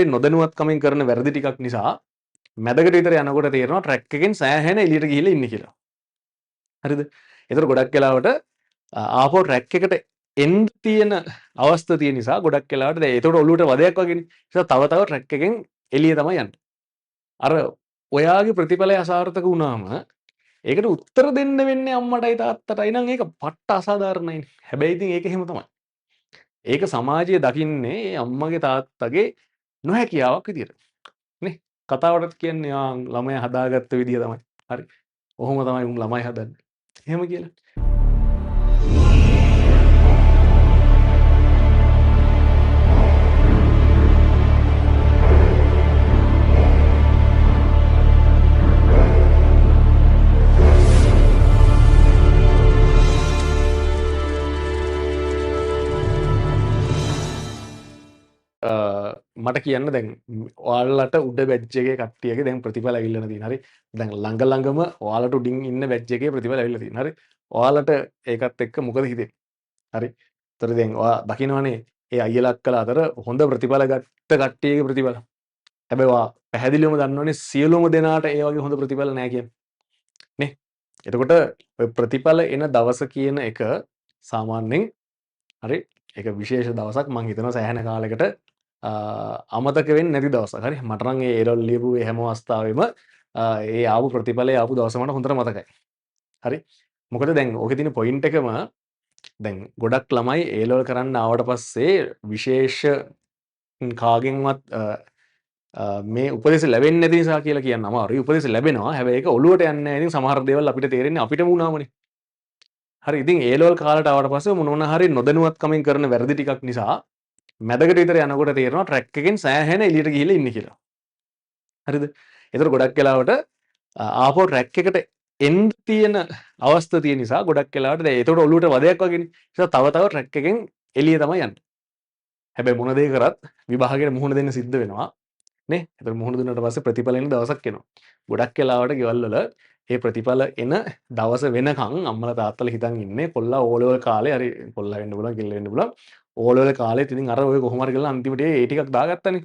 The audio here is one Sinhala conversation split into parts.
නොදැනුවත්කමින් කරන වැරදි ටිකක් නිසා මැදකට විතර යනකොට තේරෙනවා ට්‍රැක් එකෙන් සෑහෙන එළියට ගිහිල්ලා ඉන්නේ කියලා. හරිද? ඒතර ගොඩක් වෙලාවට ආපහු ට්‍රැක් එකට එන්න තියෙන අවස්ථා තියෙන නිසා ගොඩක් වෙලාවට දැන් ඒතකොට ඔලුවට වදයක් වගේනේ. ඒ නිසා තව තව ට්‍රැක් එකෙන් එළිය තමයි යන්නේ. අර ඔයාගේ ප්‍රතිඵලය අසාර්ථක වුණාම ඒකට උත්තර දෙන්න වෙන්නේ අම්මටයි තාත්තටයි නම් ඒක පට්ට අසාධාරණයිනේ. හැබැයි ඉතින් ඒක එහෙම තමයි. ඒක සමාජය දකින්නේ ඒ අම්මගේ තාත්තගේ නොහැකියාවක් විදියට. නේ? කතාවටත් කියන්නේ ළමයා හදාගත්ත විදිය තමයි. හරි. ඔහොම තමයි උන් ළමයි හදන්නේ. එහෙම කියලා. මට කියන්න දැන් ඔයාලට උඩ බැච් එකේ කට්ටියගේ දැන් ප්‍රතිඵල ඇවිල්ලා තියෙනවා. හරි. දැන් ළඟ ළඟම ඔයාලට උඩින් ඉන්න බැච් එකේ ප්‍රතිඵල ඇවිල්ලා තියෙනවා. හරි. ඔයාලට ඒකත් එක්ක මොකද හිතෙන්නේ? හරි. ඒතර දැන් ඔයා දකින්නවනේ ඒ අයියලා අක්කලා අතර හොඳ ප්‍රතිඵල ගත්ත කට්ටියගේ ප්‍රතිඵල. හැබැයි ඔයා පැහැදිලිවම දන්නවනේ සියලුම දෙනාට ඒ වගේ හොඳ ප්‍රතිඵල නැහැ කියන්නේ. නේ? එතකොට ඔය ප්‍රතිඵල එන දවස කියන එක සාමාන්‍යයෙන් හරි ඒක විශේෂ දවසක් මං හිතනවා සෑහෙන කාලයකට අමතක වෙන්නේ නැති දවසක්. හරි මට නම් ඒ A-level ලියපු ඒ හැම අවස්ථාවෙම ඒ ආපු ප්‍රතිඵලය ආපු දවස මට හොඳට මතකයි. හරි මොකද දැන් ඕකේ තියෙන පොයින්ට් එකම දැන් ගොඩක් ළමයි A-level කරන්න ආවට පස්සේ විශේෂ කාගෙන්වත් මේ උපදෙස් ලැබෙන්නේ නැති නිසා කියලා කියන්න අමාරුයි. උපදෙස් ලැබෙනවා. හැබැයි ඒක ඔලුවට යන්නේ නැහැ. ඉතින් සමහර දේවල් අපිට තේරෙන්නේ අපිටම වුණාමනේ. හරි ඉතින් A-level කාලට ආවට පස්සේ මොන හරි නොදැනුවත්කමින් කරන වැරදි ටිකක් නිසා මැදකට විතර යනකොට තේරෙනවා ට්‍රැක් එකෙන් සෑහෙන එළියට ගිහිල්ලා ඉන්නේ කියලා. හරිද? ඒතර ගොඩක් වෙලාවට ආපහු ට්‍රැක් එකට එන්න තියෙන අවස්ථා තියෙන නිසා ගොඩක් වෙලාවට දැන් ඒතකොට ඔලුවට වදයක් වගේනේ. ඒ නිසා තව තව ට්‍රැක් එකෙන් එළිය තමයි යන්නේ. හැබැයි මොන දේ කරත් විභාගයට මුහුණ දෙන්න සිද්ධ වෙනවා. නේ? ඒතර මුහුණ දුන්නාට පස්සේ ප්‍රතිඵල එන දවසක් එනවා. ගොඩක් වෙලාවට ගෙවල් වල ඒ ප්‍රතිඵල එන දවස වෙනකන් අම්මලා තාත්තලා හිතන් ඉන්නේ කොල්ලා O level කාලේ හරි කොල්ලා වෙන්න පුළුවන් කෙල්ල වෙන්න පුළුවන් O level කාලෙත් ඉතින් අර ඔය කොහොම හරි කරලා අන්තිමට ඒ ටිකක් දාගත්තනේ.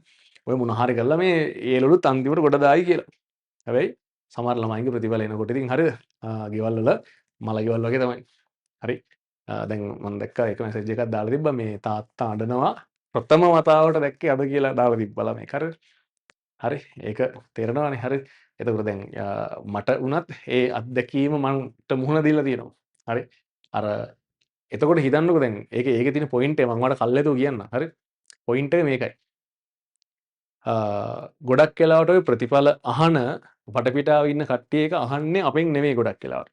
ඔය මොන හරි කරලා මේ A levelුත් අන්තිමට ගොඩ දායි කියලා. හැබැයි සමහර ළමයින්ගේ ප්‍රතිඵල එනකොට ඉතින් හරිද? ගෙවල් වල මල ගෙවල් වගේ තමයි. හරි. දැන් මම දැක්කා එක මැසේජ් එකක් දාලා තිබ්බා මේ තාත්තා අඬනවා ප්‍රථම වතාවට දැක්කේ අද කියලා දාලා තිබ්බලා මේක හරිද? හරි ඒක තේරෙනවානේ හරි. එතකොට දැන් මට වුණත් ඒ අත්දැකීම මන්ට මුහුණ දීලා තියෙනවා. හරි. අර එතකොට හිතන්නකෝ දැන් ඒකේ තියෙන පොයින්ට් එක මම ඔයාලට කල්ැතුව කියන්නම්. හරි. පොයින්ට් එක මේකයි. ගොඩක් වෙලාවට ඔය ප්‍රතිඵල අහන වටපිටාවේ ඉන්න කට්ටිය එක අහන්නේ අපෙන් නෙමෙයි ගොඩක් වෙලාවට.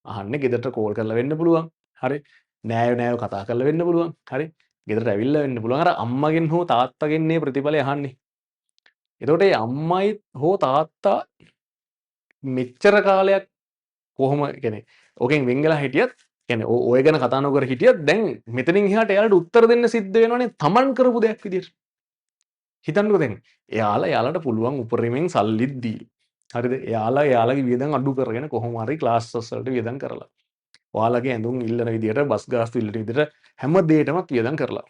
අහන්නේ ගෙදරට කෝල් කරලා වෙන්න පුළුවන්. හරි. නෑයෝ නෑයෝ කතා කරලා වෙන්න පුළුවන්. හරි. ගෙදරට ඇවිල්ලා වෙන්න පුළුවන්. අර අම්මගෙන් හෝ තාත්තගෙන් මේ ප්‍රතිඵලය අහන්නේ. එතකොට ඒ අම්මයි හෝ තාත්තා මෙච්චර කාලයක් කොහොම කියන්නේ ඕකෙන් වෙන් වෙලා හිටියත් කියන්නේ ඔය ගැන කතා නොකර හිටියත් දැන් මෙතනින් එහාට එයාලට උත්තර දෙන්න සිද්ධ වෙනවනේ තමන් කරපු දෙයක් විදියට. හිතන්නකෝ දැන් එයාලට පුළුවන් උපරිමයෙන් සල්ලිත් දීලා. හරිද? එයාලගේ වියදම් අඩු කරගෙන කොහොම හරි ක්ලාස්සස් වලට වියදම් කරලා. ඔයාලගේ ඇඳුම් ඉල්ලන විදියට බස් ගාස්තු ඉල්ලන විදියට හැම දෙයකටම වියදම් කරලා.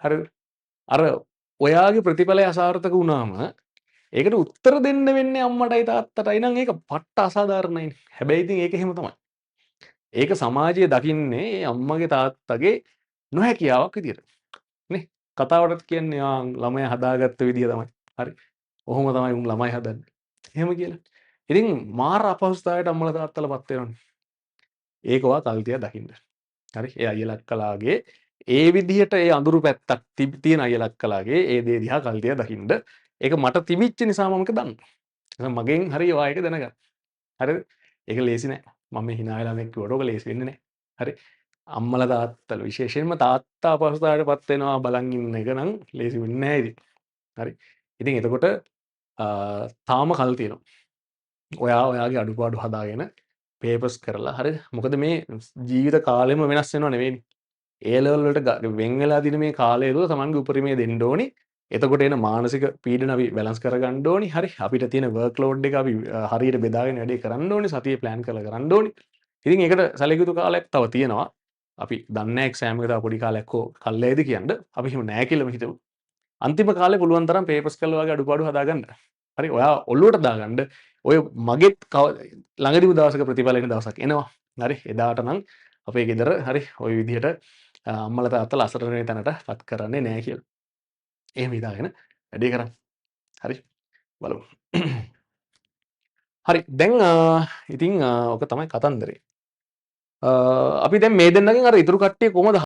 හරිද? අර ඔයාගේ ප්‍රතිඵලය අසාර්ථක වුණාම ඒකට උත්තර දෙන්න වෙන්නේ අම්මටයි තාත්තටයි නම් ඒක පට්ට අසාධාරණයිනේ. හැබැයි ඉතින් ඒක එහෙම තමයි. ඒක සමාජය දකින්නේ ඒ අම්මගේ තාත්තගේ නොහැකියාවක් විදියට. නේ? කතාවටත් කියන්නේ ළමයා හදාගත්ත විදිය තමයි. හරි. ඔහොම තමයි උන් ළමයි හදන්නේ. එහෙම කියලා. ඉතින් මාර අපහසුතාවයට අම්මලා තාත්තලාපත් වෙනවනේ. ඒක ඔයා කල්තියක් දකින්න. හරි. ඒ අයියලා අක්කලාගේ ඒ විදිහට ඒ අඳුරු පැත්තක් තියෙන අයියලා අක්කලාගේ ඒ දේ දිහා කල්තියක් දකින්න. ඒක මට තිබිච්ච නිසා මම ඒක දන්නවා. එහෙනම් මගෙන් හරි ඔයා ඒක දැනගන්න. හරිද? ඒක ලේසි නෑ. මම මේ hina වෙලා මේක කිව්වට ඔක ලේසි වෙන්නේ නෑ. හරි. අම්මලා තාත්තලා විශේෂයෙන්ම තාත්තා අපහසුතාවයටපත් වෙනවා බලන් ඉන්න එක නම් ලේසි වෙන්නේ නෑ ඉතින්. හරි. ඉතින් එතකොට තාම කල් තියෙනවා. ඔයා ඔයාගේ අඩුපාඩු හදාගෙන පේපර්ස් කරලා හරිද? මොකද මේ ජීවිත කාලෙම වෙනස් වෙනව නෙවෙයිනේ. A level වලට වෙන් වෙලා තියෙන මේ කාලය තුළ තමන්ගේ උපරිමය දෙන්න ඕනි. එතකොට එන මානසික පීඩන අපි බැලන්ස් කරගන්න ඕනි. හරි. අපිට තියෙන වර්ක් ලෝඩ් එක අපි හරියට බෙදාගෙන වැඩේ කරන්න ඕනි. සතිය ප්ලෑන් කරලා කරන්න ඕනි. ඉතින් ඒකට සැලකියුතු කාලයක් තව තියෙනවා. අපි දන්නේ නැහැ එක්සෑම් එක තව පොඩි කාලයක් හෝ කල්යයිද කියන්න. අපි හිම නැහැ කියලාම හිතමු. අන්තිම කාලේ පුළුවන් තරම් පේපස්කල් වගේ අඩුපාඩු හදාගන්න. හරි ඔයා ඔල්ලුවට දාගන්න. ඔය මගෙත් ළඟදිම දවසක ප්‍රතිඵල එන දවසක් එනවා. හරි එදාට නම් අපේ ගෙදර හරි ওই විදිහට අම්මලා තාත්තලා අසරණ වෙන තැනට පත් කරන්නේ නැහැ කියලා. එහෙම හිතාගෙන වැඩේ කරන්න. හරි බලමු. හරි දැන් ඉතින් ඕක තමයි කතන්දරේ. අපි දැන් මේ දෙන්නගෙන් අර ඉතුරු කට්ටිය කොහමද